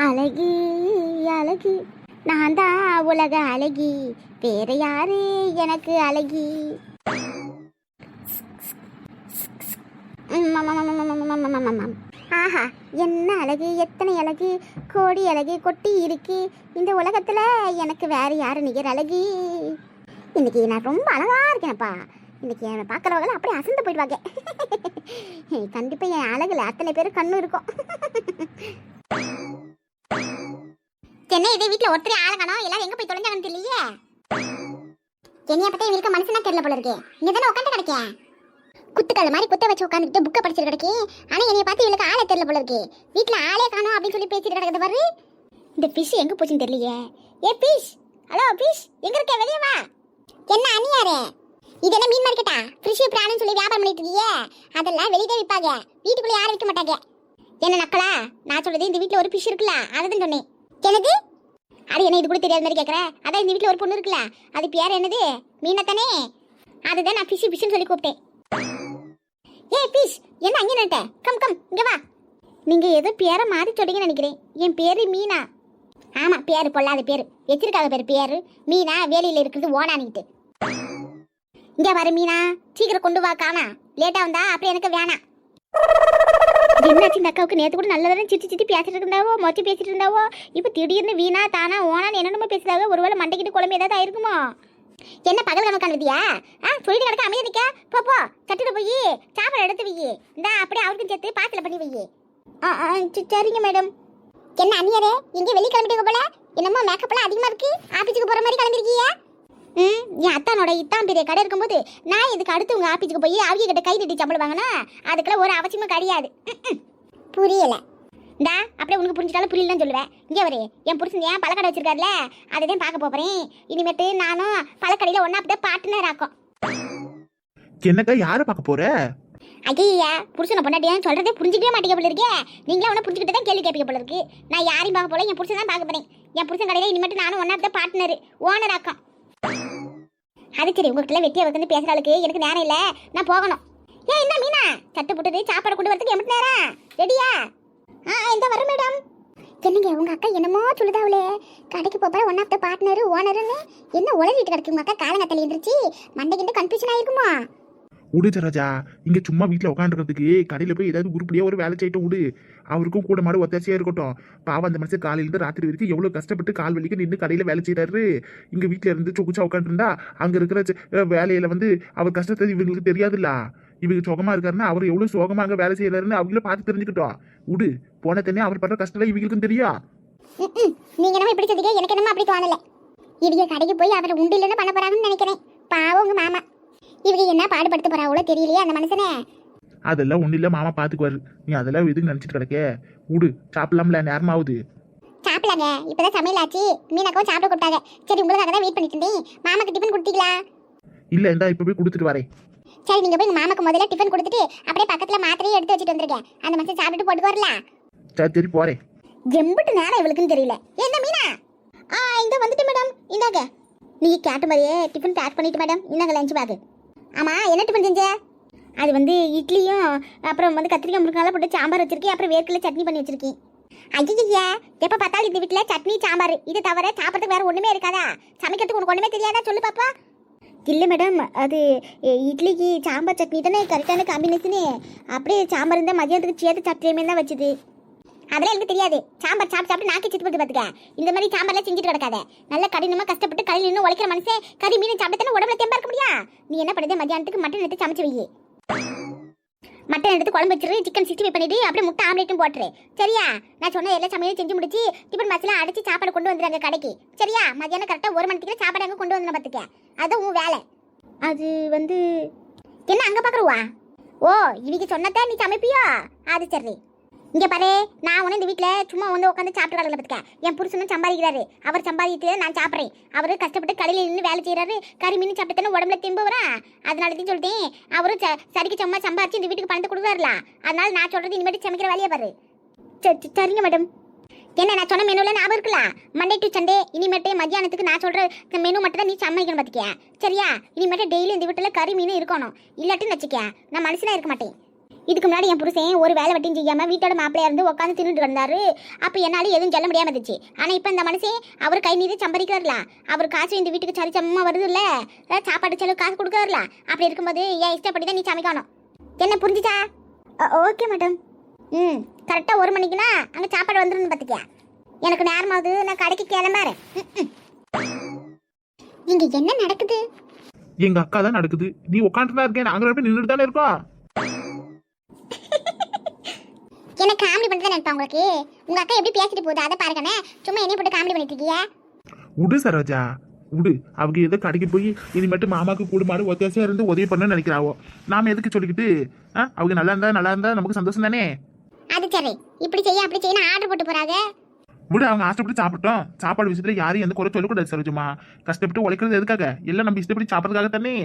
அழகி அழகி நான் தான் உலக அழகி, வேற யாரு எனக்கு அழகி. ஆஹா, என்ன அழகு, எத்தனை அழகு, கோடி அழகு கொட்டி இருக்கு இந்த உலகத்துல. எனக்கு வேற யாரு நிகர் அழகி. இன்னைக்கு நான் ரொம்ப அழகா இருக்கேனப்பா. இன்னைக்கு என்னை பார்க்குறவங்க அப்படியே அசந்து போயிடுவாங்க. கண்டிப்பா என் அழகுல அத்தனை பேர் கண்ணு இருக்கும். என்ன இதே வீட்டுல ஒருத்தர் ஆள காணோம், எல்லாரும் எங்க போய் தொலைஞ்சாங்கன்னு தெரியலையே. என்னைய பத்தி இவங்களுக்கு மனசுனா தெரியல போல இருக்கு. இங்க தானே உட்காந்து கிடைக்கேன், குத்துக்கல் மாதிரி குத்த வச்சு உட்காந்துட்டு புக்கை படிச்சிட்டு கிடைக்கி. ஆனா என்னைய பார்த்து இவளுக்கு ஆளே தெரியல போல இருக்கு. வீட்டுல ஆளே காணோம் அப்படின்னு சொல்லி பேசிட்டு கிடக்குது பாரு. இந்த பிஷ் எங்க போச்சுன்னு தெரியலையே. ஏ பிஷ், ஹலோ பிஷ், எங்க இருக்க, வெளியே வா. என்ன அண்ணியாரு, இது என்ன மீன் மார்க்கெட்டா? ஃபிஷ் பிராணுன்னு சொல்லி வியாபாரம் பண்ணிட்டு இருக்கீங்க. அதெல்லாம் வெளியே விற்பாங்க, வீட்டுக்குள்ள யாரும் விற்க மாட்டாங்க. என்ன நக்கலா? நான் சொல்றது இந்த வீட்டுல ஒரு பிஷ் இருக்குல்ல, அதுதான் சொன்னேன். எனக்கு அது என்ன இது கூட தெரியாத மாதிரி கேட்குற? அதான் இந்த வீட்டில் ஒரு பொண்ணு இருக்குல்ல, அது பேர் என்னது, மீனா தானே? அதுதான் நான் ஃபிஷ் ஃபிஷ்னு சொல்லி கூப்பிட்டேன். ஏ ஃபிஷ், என்ன அங்கே நட்ட? கம் கம் இங்கே வா. நீங்கள் ஏதோ பேரை மாறி சொல்றீங்கன்னு நினைக்கிறேன். என் பேர் மீனா. ஆமாம், பேர் பொல்லாத பேர் வச்சிருக்காங்க. பேர் மீனா, வேலையில் இருக்கிறது ஓனானிக்கிட்டு. இங்கே வர மீனா, சீக்கிரம் கொண்டு வா. காணா லேட்டாக வந்தா அப்புறம் எனக்கு வேணாம். என்னாச்சு இந்த அக்காவுக்கு? நேற்று கூட நல்லதானே சிட்டி சிட்டி பேசிட்டு இருந்தாவோ, மொச்சி பேசிட்டு இருந்தாவோ. இப்போ திடீர்னு வீணா தானா ஓனான்னு என்னென்னமோ பேசுறாங்க. ஒருவேளை மண்டைக்கிட்டு குழம்பு ஏதாவது ஆயிருக்குமோ? என்ன பகல் கணக்கு காணுதியா? சொல்லிட்டு கிடக்க அமைதியா நிக்க. போ சட்டுல போய் சாப்பாடு எடுத்து வை. இந்த அப்படியே அவருக்கும் சேர்த்து பாத்தில பண்ணி வை. சரிங்க மேடம். என்ன அண்ணியரே, எங்கே வெளியே கிளம்பிட்டீங்க போல? என்னமோ மேக்கப்லாம் அதிகமாக இருக்கு, ஆஃபீஸுக்கு போகிற மாதிரி கிளம்பிருக்கீங்க. என் அத்தானோட இத்தான் பெரிய கடை இருக்கும்போது நான் இதுக்கு அடுத்து உங்கள் ஆஃபீஸுக்கு போய் அவங்க கிட்ட கை நீட்டி சம்பளம் வாங்கினா அதுக்கெல்லாம் ஒரு அவசியமும் கிடையாது. புரியலை. இந்தா அப்படியே உனக்கு புரிஞ்சிட்டாலும் புரியலன்னு சொல்லுவேன். இங்கே வரு, என் புருஷன் ஏன் பழக்கடை வச்சிருக்காருல, அதை தான் பார்க்க போகிறேன். இனிமேட்டு நானும் பழக்கடையில் ஒன்றா அப்படியே பார்ட்னர் ஆக்கும். என்னக்கா யாரை பார்க்க போற? ஐயா, புருஷனை பொண்டாட்டியான்னு சொல்றதே புரிஞ்சிக்கவே மாட்டேங்க போல இருக்கே. நீங்களா ஒன்றும் புரிஞ்சுக்கிட்டு தான் கேள்வி கேட்பீங்க போல இருக்கு. நான் யாரையும் பார்க்க போல, என் புருஷன் தான் பார்க்க போறேன். என் புருஷன் கடையில் இனிமேட்டு நானும் ஒன்றா அப்படியே பார்ட்னர் ஓனர் ஆக்கும். அது சரி, உங்ககிட்ட வெட்டியை வந்து பேசுற ஆளுக்கு எனக்கு நேரம் இல்லை, நான் போகணும். ஏன் என்ன மீனா, சட்டு புட்டுது சாப்பாடு கொண்டு வரதுக்கு எம்பிட்டு நேரம்? ரெடியா? இந்த வரும் மேடம். என்னங்க உங்க அக்கா என்னமோ சொல்லுதாவளே, கடைக்கு போற ஒன் ஆஃப் த பார்ட்னர் ஓனர்னு என்ன உளறிட்டு கிடக்கு உங்க அக்கா? காலங்கத்தல இருந்துச்சு, மண்டைக்கு கன்ஃபியூஷன் ஆயிருக்குமா? விடு ராஜா, இங்க சும்மா வீட்டுல உட்காந்துறதுக்கு கடையில போய் ஏதாவது உருப்படியா ஒரு வேலை செய்யிட்டு விடு. அவருக்கும் கூட மாடு ஒத்தாசையா இருக்கட்டும். பாவம், அந்த மனுஷன் காலையில இருந்து ராத்திரி வரைக்கும் எவ்வளவு கஷ்டப்பட்டு கால் வலிக்கு நின்று கடையில வேலை செய்யறாரு. இங்க வீட்டுல இருந்து சொகுச்சா உட்காந்துருந்தா அங்க இருக்கிற வேலையில அவர் கஷ்டத்தை இவங்களுக்கு தெரியாதுல்ல. இவங்க சுகமா இருக்காருன்னா அவர் எவ்வளவு சுகமா அங்க வேலை செய்யறாருன்னு அவங்கள பார்த்து தெரிஞ்சுக்கிட்டோம். விடு, போன தண்ணி அவர் பண்ற கஷ்டம் இவங்களுக்கும் தெரியும். நீங்க என்ன இப்படி சொல்றீங்க? எனக்கு என்னமா அப்படி தோணல. இவங்க கடைக்கு போய் அவர் உண்டு இல்லைன்னு பண்ண போறாங்கன்னு நினைக்கிறேன். பாவம் உங்க மாமா, இவங்க என்ன பாடுபடுத்த போறாங்களோ தெரியலையே அந்த மனுஷனே. அதெல்லாம் ஒண்ணு இல்ல, மாமா பாத்துக்குவாரு. நீ அதெல்லாம் எதுக்கு நினைச்சிட்டு கிடக்க? விடு, சாப்பிடலாம்ல, நேரம் ஆகுது. சாப்பிடலாங்க, இப்பதான் சமையல் ஆச்சு. மீனாக்கவும் சாப்பிட கொடுத்தாங்க. சரி, உங்களுக்காக தான் வெயிட் பண்ணிட்டு இருந்தேன். மாமாக்கு டிஃபன் கொடுத்தீங்களா? இல்ல, இந்தா இப்ப போய் கொடுத்துட்டு வரேன். சரி, நீங்க போய் மாமாக்கு முதல்ல டிஃபன் கொடுத்துட்டு அப்படியே பக்கத்துல மாத்திரையும் எடுத்து வச்சுட்டு வந்துருக்கேன். அந்த மனுஷன் சாப்பிட்டு போட்டு வரல. சரி போறேன். எம்பிட்டு நேரம் இவளுக்குன்னு தெரியல. என்ன மீனா? இந்த வந்துட்டு மேடம். இந்தாங்க, நீங்க கேட்ட மாதிரியே டிஃபன் பேக் பண்ணிட்டு மேடம். இந்தாங்க லஞ்ச் பேக். ஆமா, என்ன டிஃபன் செஞ்ச? அது இட்லியும் அப்புறம் கத்திரிக்காய் முருங்கால போட்டு சாம்பார் வச்சிருக்கேன். அப்புறம் வேர்க்கடலை சட்னி பண்ணி வச்சிருக்கேன். ஐயா, எப்ப பார்த்தாலும் இந்த வீட்டுல சட்னி சாம்பார் இது தவிர சாப்பிட்றதுக்கு வேற ஒண்ணுமே இருக்காதா? சமைக்கிறதுக்கு உனக்கு ஒண்ணுமே தெரியாதா? சொல்லு பாப்பா. இல்லை மேடம், அது இட்லிக்கு சாம்பார் சட்னி தானே கரெக்டான காம்பினேஷனு. அப்படியே சாம்பார் இருந்தால் மதியானத்துக்கு சேர்த்து சட்னியுமே தான் வச்சுது. அதெல்லாம் எனக்கு தெரியாது. சாம்பார் சாப்பிட்டு நாக்கி சித்து போட்டு பார்த்துக்க. இந்த மாதிரி சாம்பார்லாம் செஞ்சுட்டு கிடக்காத. நல்லா கடினமாக கஷ்டப்பட்டு கடையில் இன்னும் உழைக்கிற மனுஷன் கறி மீன் சாப்பிட்டு உடம்புல தெம்பா இருக்க முடியா? நீ என்ன பண்ணுறது, மதியானத்துக்கு மட்டன் எடுத்து சமைச்சு வை. மட்டன் எடுத்து குழம்பு வச்சிரு, சிக்கன் 65 பண்ணிட்டு அப்படியே முட்டை ஆம்லேட்டும் போட்டுரு. சரியா? நான் சொன்ன எல்லா சமையலும் செஞ்சு முடிச்சு டிஃபன் பாக்ஸ்லாம் அடிச்சு சாப்பாடு கொண்டு வந்துடுறாங்க கடைக்கு. சரியா? மதியானம் கரெக்டாக 1 மணிக்கு சாப்பாடு அங்கே கொண்டு வந்து பார்த்துக்க. அதான் உன் வேலை. அது என்ன அங்கே பார்க்குறவா? ஓ, இவங்க சொன்னதான் நீ சமைப்பியோ? அது சரி. இங்கே பாரு, நான் உன இந்த வீட்டில் சும்மா உட்காந்து சாப்பிட்டு கடலை பார்த்துக்க. என் புருஷனும் சம்பாதிக்கிறாரு. அவர் சம்பாதித்து நான் சாப்பிட்றேன். அவர் கஷ்டப்பட்டு கடையில் நின்று வேலை செய்கிறாரு. கறி மீன் சாப்பிட்டு தானே உடம்புல திம்பு வரா. அதனால தான் சொல்லிட்டேன். அவரும் சரிக்கு சும்மா சம்பாதிச்சு இந்த வீட்டுக்கு பணத்தை கொடுக்குறாருல. அதனால நான் சொல்கிறது இனிமேட்டு சமைக்கிற வேலையை பாரு. சரிங்க மேடம். என்ன நான் சொன்ன மெனுவில் ஞாபகம் இருக்குல்ல? Monday to Sunday. இனிமேட்டு மத்தியானத்துக்கு நான் சொல்கிற மெனு மட்டும் தான் நீ சமைக்கணும் பார்த்துக்க. சரியா? இனிமேட்டு டெய்லி இந்த வீட்டில் கறி மீன் இருக்கணும். இல்லாட்டின்னு வச்சுக்க, நான் மனுஷனாக இருக்க மாட்டேன். இதுக்கு முன்னாடி என் புருஷன் ஒரு வேலை வெட்டியும் செய்யாம வீட்டோட மாப்பிள்ளையா இருந்து உட்காந்து தின்னுட்டு கிடந்தாரு. அப்ப என்னால எதுவும் சொல்ல முடியாம இருந்துச்சு. ஆனா இப்ப இந்த மனுஷன் அவர் கை நீதி சம்பாதிக்கிறார்ல, அவர் காசு இந்த வீட்டுக்கு சரிசமமா வருது இல்ல, சாப்பாடு செலவு காசு கொடுக்கறல. அப்படி இருக்கும்போது என் இஷ்டப்படி தான் நீ சமைக்கணும். என்ன புரிஞ்சுச்சா? Okay madam. கரெக்டா 1 மணிக்குனா அங்க சாப்பாடு வந்துடும் பாத்துக்கியா. எனக்கு நேரமாவது, நான் கடைக்கு கிளம்புறேன். இங்க என்ன நடக்குது? எங்க அக்கா தான் நடக்குது. நீ உட்காந்துட்டு தான் இருக்கேன், நாங்க நின்றுட்டு தானே இருக்கோம். என்ன காமெடி பண்றதா நினைப்பா உங்களுக்கு? உங்க அக்கா எப்படி பேசிட்டு போகுது அதை பாருங்கண்ணே. சும்மா என்னைய போட்டு காமெடி பண்ணிட்டு இருக்கீங்க. விடு சரோஜா விடு. அவங்க ஏதோ கடைக்கு போய் இனிமேட்டு மாமாக்கு கூடுமாறு ஒத்தாசையா இருந்து உதவி பண்ண நினைக்கிறாவோ. நாம எதுக்கு சொல்லிக்கிட்டு? அவங்க நல்லா இருந்தா நமக்கு சந்தோஷம் தானே. அது சரி, இப்படி செய்ய அப்படி செய்ய ஆர்டர் போட்டு போறாங்க. விடு, அவங்க ஆசைப்பட்டு சாப்பிட்டோம். சாப்பாடு விஷயத்துல யாரையும் எந்த குறை சொல்லக்கூடாது சரோஜமா. கஷ்டப்பட்டு உழைக்கிறது எதுக்காக? எல்லாம் நம்ம இஷ்டப்படி சாப்பிட்றதுக்காக தானே.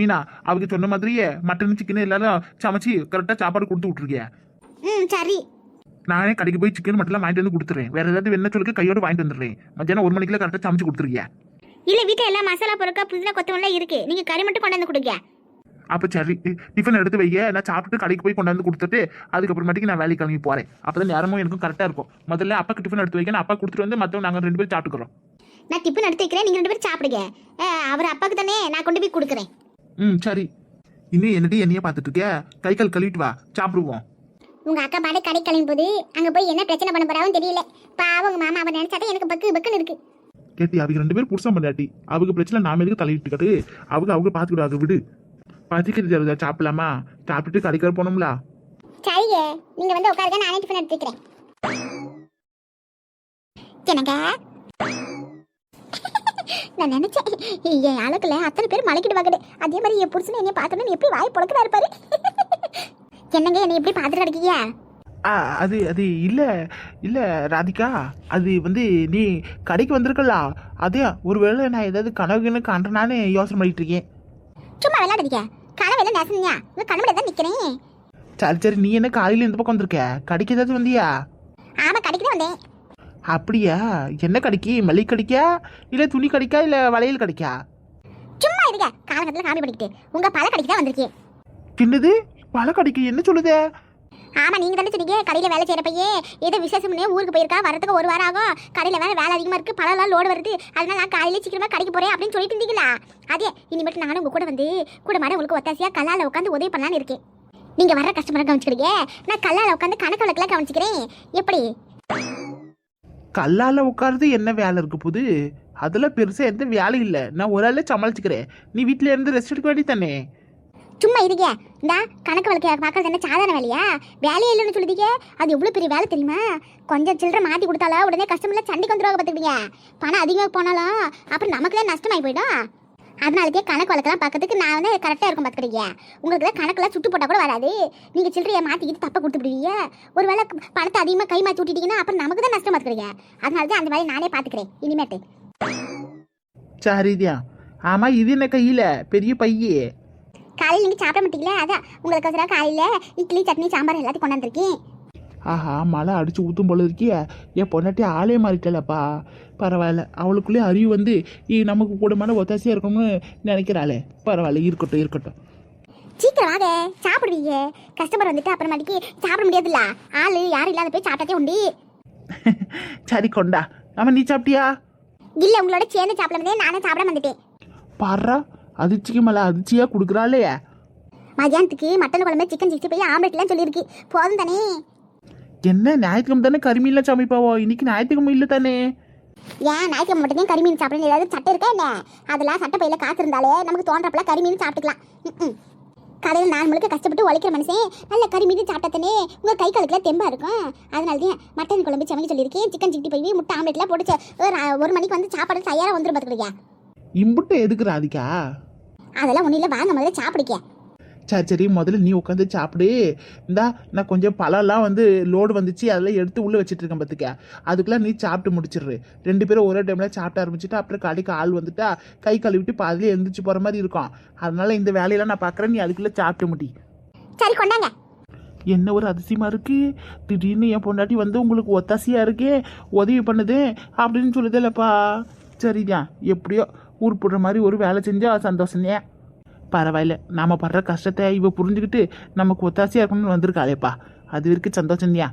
நீனா அவங்க சொன்ன மாதிரியே மட்டன் சிக்கன் எல்லாரும் சமைச்சு கரெக்டா சாப்பாடு கொடுத்து விட்டுருக்கிய. சரி, நானே கடைக்கு போய் சிக்கன் மட்டன் வாங்கிட்டு வந்து கொடுத்துறேன். வேற ஏதாவது வேணா சொல்லுங்க, கையோட வாங்கிட்டு வந்துடுறேன். மத்தியானம் 1 மணிக்குள்ள கரெக்டா சமைச்சு கொடுத்துருக்கிய. இல்ல வீட்டுல எல்லாம் மசாலா பொருட்கா புதினா கொத்தமல்லாம் இருக்கு, நீங்க கறி மட்டும் கொண்டாந்து கொடுங்க. அப்ப சரி, டிஃபன் எடுத்து வைங்க. நான் சாப்பிட்டு கடைக்கு போய் கொண்டாந்து கொடுத்துட்டு அதுக்கப்புறமேட்டுக்கு நான் வேலைக்கு கிளம்பி போறேன். அப்பதான் நேரமும் எனக்கும் கரெக்டா இருக்கும். முதல்ல அப்பாக்கு டிஃபன் எடுத்து வைக்க, அப்பா கொடுத்துட்டு வந்து மத்தவங்க நாங்க 2 பேரும் சாப்பிட்டுக்கிறோம். நான் டிஃபன் எடுத்து வைக்கிறேன், நீங்க 2 பேரும் சாப்பிடுங்க. அவர் அப்பாக்கு தானே நான் கொண்டு போய் கொடுக்குறேன். சரி. இன்னும் என்னடி என்னைய பார்த்துட்டு இருக்க? கை கால் கழுவிட்டு வா, சாப்பிடுவோம். உங்க அக்கா பாடு கடை கிளம்பி போது அங்க போய் என்ன பிரச்சனை பண்ண போறாவும் தெரியல. பாவம் உங்க மாமா அவர் நினைச்சாதான் எனக்கு பக்குன்னு இருக்கு. கேட்டி, அவங்க 2 பேரும் புருஷன் பண்ணாட்டி அவங்க பிரச்சனை நாம எதுக்கு தலையிட்டுக்கிட்டு? அவங்க பார்த்துக்கிடாது, விடு. பசிக்கிறது சாப்பிடலாமா? சாப்பிட்டுட்டு கடைக்கார போனோம்ல. சரிங்க, நீங்க வந்து உட்காருங்க, நானே டிஃபன் எடுத்து வைக்கிறேன். என்னங்க நான் நினைச்சேன் என் ஆளுக்குள்ள அத்தனை பேர் மலைக்கிடுவாங்க. அதே மாதிரி என் புருஷனை என்னை பார்த்தோன்னு எப்படி வாய் பொழக்கிறாரு பாரு. என்னங்க என்னை எப்படி பார்த்துட்டு கிடைக்கீங்க? அது அது இல்ல இல்ல ராதிகா, அது நீ கடைக்கு வந்திருக்கல, அதே ஒருவேளை நான் ஏதாவது கனவுன்னு காண்றனான்னு யோசனை பண்ணிட்டு இருக்கேன். சும்மா விளையாடுறீங்க. கனவு நேசனியா? உங்க கனவுல தான் நிக்கிறேன். சரி, நீ என்ன காலையில இந்த பக்கம் வந்திருக்க? கடைக்கு ஏதாவது வந்தியா? ஆமா, கடைக்கு தான் வந்தேன். அப்படியா? என்ன கடைக்கு? மளிகை கடைக்கா இல்ல துணி கடைக்கா இல்ல வளையல் கடைக்கா? சும்மா இருங்க, காலகட்டத்தில் காமெடி பண்ணிக்கிட்டு உங்க பல கடைக்கு தான் வந்திருக்கேன். என்னது பல கடைக்கு? என்ன சொல்லுதே? ஆமா, நீங்க தானே சொன்னீங்க கடையில வேலை செய்யறப்பயே ஏதோ விசேஷம்னே ஊருக்கு போயிருக்கா, வரதுக்கு 1 வாரம் ஆகும், கடையில வேலை அதிகமா இருக்கு, பழம்லாம் லோடு வருது, அதனால நான் காலையில சீக்கிரமா கடைக்கு போறேன் அப்படின்னு சொல்லிட்டு இருந்தீங்களா? அதே இனிமேட்டு நானும் உங்க கூட மாட உங்களுக்கு ஒத்தாசியா கல்லால உட்காந்து உதவி பண்ணலான்னு இருக்கேன். நீங்க வர்ற கஸ்டமரை கவனிச்சுக்கிறீங்க, நான் கல்லால உட்காந்து கணக்கு வழக்கெல்லாம் கவனிச்சுக்கிறேன். எப்படி? கல்லால உட்கார்றது என்ன வேலை இருக்கு புது? அதெல்லாம் பெருசா எந்த வேலை இல்லை. நான் ஒரு ஆளே சமாளிச்சுக்கிறேன். நீ வீட்டுல இருந்து ரெஸ்ட் எடுக்க வேண்டி தானே. சும்மா இருங்க. இந்த கணக்கு வழக்கு பார்க்கறது என்ன சாதாரண வேலையா? வேலையே இல்லைன்னு சொல்லுதீங்க. அது எவ்வளோ பெரிய வேலை தெரியுமா? கொஞ்சம் சில்லறை மாற்றி கொடுத்தாலும் உடனே கஸ்டமர்ல சண்டைக்கு வந்துடுவாங்க பார்த்துக்கிட்டீங்க. பணம் அதிகமாக போனாலும் அப்புறம் நமக்கு தான் நஷ்டமாகி போயிடும். அதனாலக்கே கணக்கு வழக்கெல்லாம் பார்க்கறதுக்கு நான் வந்து கரெக்டாக இருக்கும் பார்த்துக்கிட்டீங்க. உங்களுக்கு தான் கணக்கெல்லாம் சுட்டு போட்டால் கூட வராது. நீங்கள் சில்லறையை மாற்றிக்கிட்டு தப்பை கொடுத்துடுவீங்க. ஒரு வேளை பணத்தை அதிகமாக கை மாற்றி விட்டுட்டீங்கன்னா அப்புறம் நமக்கு தான் நஷ்டம் பார்த்துக்கிறீங்க. அதனால தான் அந்த வேலையை நானே பார்த்துக்கிறேன் இனிமேட்டு. சரிதான். ஆமா, இது என்ன கையில பெரிய பையே? காலையில் நீங்கள் சாப்பிட மாட்டீங்களா? அதான் உங்களுக்கு காலையில் இட்லி சட்னி சாம்பார் எல்லாத்தையும் கொண்டாந்துருக்கேன். ஆஹா, மழை அடிச்சு ஊற்றும் போல இருக்கிய. என் பொண்டாட்டி ஆளே மாறிட்டலப்பா. பரவாயில்ல, அவளுக்குள்ளே அறிவு நமக்கு கூடமான ஒத்தாசையாக இருக்கணும்னு நினைக்கிறாளே. பரவாயில்ல, இருக்கட்டும். சீக்கிரம் வாங்க, சாப்பிடுவீங்க. கஸ்டமர் வந்துட்டு அப்புறமாட்டிக்கு சாப்பிட முடியாதுல்ல. ஆளு யாரும் இல்லாத போய் சாப்பிட்டாதே உண்டு. சரி கொண்டா. ஆமா, நீ சாப்பிட்டியா? இல்லை, உங்களோட சேர்ந்து சாப்பிடாமதே நானே சாப்பிட வந்துட்டேன். பாடுறா, அதிர்ச்சிக்கு மேலே அதிர்ச்சியாக கொடுக்குறாளே. மதியானத்துக்கு மட்டன் குழம்பு சிக்கன் 65 ஆம்லெட்லாம் சொல்லியிருக்கு. போதும் தானே? என்ன ஞாயிற்றுக்கிழமை தானே கறிமீன்லாம் சமைப்பாவோ? இன்னைக்கு ஞாயிற்றுக்கிழமை இல்லை தானே? ஏன் ஞாயிற்றுக்கிழமை மட்டும் கறிமீன் சாப்பிடணும் ஏதாவது சட்டை இருக்கா என்ன? அதெல்லாம் சட்டை பையில காசு இருந்தாலே நமக்கு தோன்றப்பெல்லாம் கறிமீன் சாப்பிட்டுக்கலாம். கடையில் 4 மணிக்கு கஷ்டப்பட்டு உழைக்கிற மனுஷன் நல்ல கறிமீன் சாப்பிட்டே உங்கள் கை காலுக்குலாம் தெம்பா இருக்கும். அதனால தான் மட்டன் குழம்பு சமைக்க சொல்லியிருக்கேன். சிக்கன் 65 முட்டை ஆம்லெட்லாம் போட்டு 1 மணிக்கு வந்து சாப்பாடு தயாராக வந்துடும் பார்த்துக்கிறியா? இம்புட்டு எதுக்கு ராதிகா? அதெல்லாம் ஒன்றும் இல்லை, வாங்க முதல்ல சாப்பிடுக்க. சரி, முதல்ல நீ உட்காந்து சாப்பிடு. இந்தா நான் கொஞ்சம் பழம்லாம் லோடு வந்துச்சு, அதெல்லாம் எடுத்து உள்ளே வச்சுட்டு இருக்கேன் பார்த்துக்க. அதுக்குலாம் நீ சாப்பிட்டு முடிச்சிடுறு. 2 பேரும் ஒரே டைமில் சாப்பிட ஆரம்பிச்சுட்டு அப்புறம் கடைக்கு ஆள் வந்துட்டா கை கழுவிட்டு பாதிலே எழுந்திரிச்சு போகிற மாதிரி இருக்கும். அதனால இந்த வேலையெல்லாம் நான் பார்க்குறேன், நீ அதுக்குள்ளே சாப்பிட்டு முடி. சரி, கொண்டாங்க. என்ன ஒரு அதிசயமாக இருக்குது, திடீர்னு என் பொண்டாட்டி உங்களுக்கு ஒத்தாசையாக இருக்கே, உதவி பண்ணுது அப்படின்னு சொல்லுதில்லப்பா. சரிதான், எப்படியோ ஊர் போடுற மாதிரி ஒரு வேலை செஞ்சால் சந்தோஷம்யா. பரவாயில்ல, நாம படுற கஷ்டத்தை இவ புரிஞ்சுக்கிட்டு நமக்கு ஒத்தாசையா இருக்கணும்னு வந்திருக்காளேப்பா, அது வரைக்கும் சந்தோஷம் இல்லையா?